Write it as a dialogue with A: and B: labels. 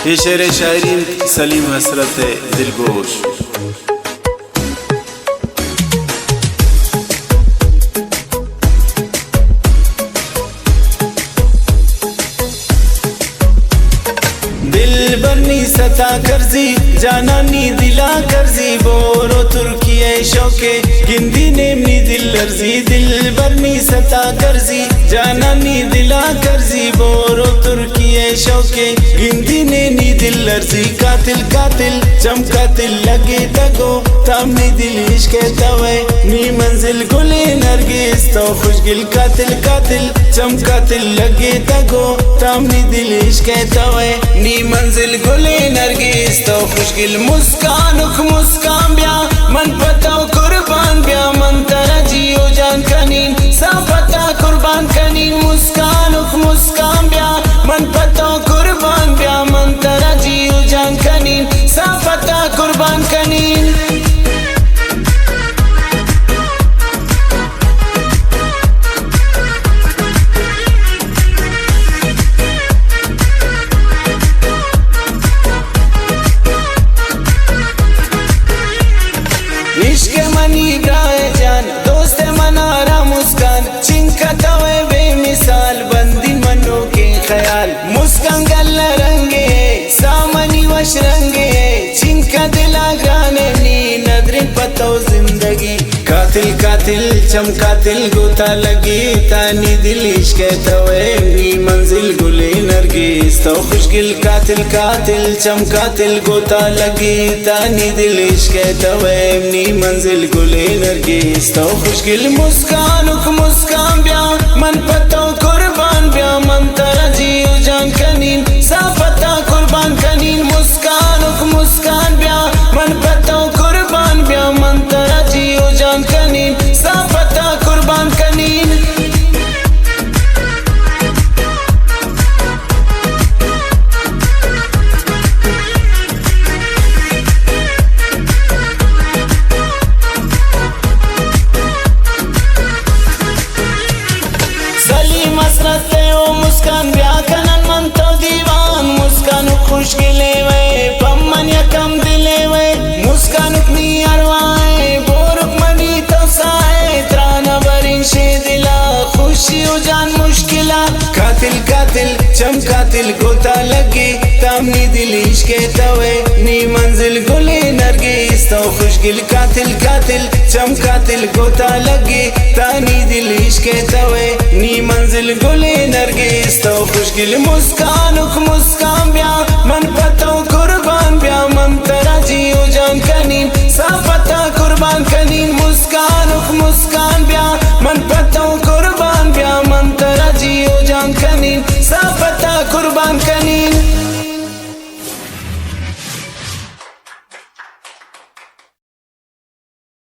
A: ये शेर शायरी सलीम हसरत दिलगोश। दिल बरनी सता करजी जानानी दिला करजी बोरो तुर्किये शौके गिंदी नेमनी दिल लर्जी। दिल बरनी सता करजी जानानी दिला करजी बोरो तुर्किये शौके गिंदी नेनी दिल लर्जी। कातिल कातिल चमकातिल लगे तगो तामनी दिल इश्क तवे नी मंजिल गुले नरगिस तो खुशगिल। कातिल कातिल चमकातिल लगे तगो तामनी दिल इश्क तवे नी मंजिल गुले नरगिस तो खुशगिल। मुस्कान उख मुस्कान ब्या मन पताओ कुर्बान ब्या मन तरा जियो जान कनीन साफता कुर्बान कनीन। मुस्कान उख मुस्कान ब्या मन पताओ कुर्बान ब्या मन तरा जियो जान कनीन साफता कुर्बान कनीन। इश्क मनी गाए जान दोस्त मनारा मुस्कान चिंका तवे बेमिसाल बंदी मनो के ख्याल। मुस्कान गल रंगे सामनी वश रंगे चिंका दिला गाने नी नदरी पतो जिंदगी। कातिल कातिल चमकातिल गोता लगी तानी दिल इश्क तवे नी मंजिल गुले नरगिस तो खुशगिल। कातिल कातिल चमकातिल गोता लगी तानी दिल इश्क तवे नी मंजिल गुले नरगिस तो खुशगिल। मुस्कान उख मुस्कान ब्या मन पतो कुर्बान ब्या मन तरा जियो जान कनीन साफता कुर्बान कनीन। मुस्कान उख मुस्कान ब्या मन पतो कुर्बान ब्या मन तरा जियो जान कनीन साफता कुर्बान कनीन। सलीम हसरत ओ मुस्कान ब्या कनन मन तो दीवान। मुस्कान खुशगिले वे पम्मन यकम दिले वे मुस्कान नी अरवाए बोरुक मनी तो साए त्राना बरिन शे दिला खुशी जान मुश्किला। कातिल कातिल चमकातिल गोता लगे तामनी दिल इश्क तवे नी मंजिल गुले नरगिस तो खुशगिल। कातिल कातिल चमकातिल गोता लगे तानी दिल इश्क तवे नी मंजिल गुले नरगिस तो खुशगिल। मुस्कान उख मुस्कान ब्या मन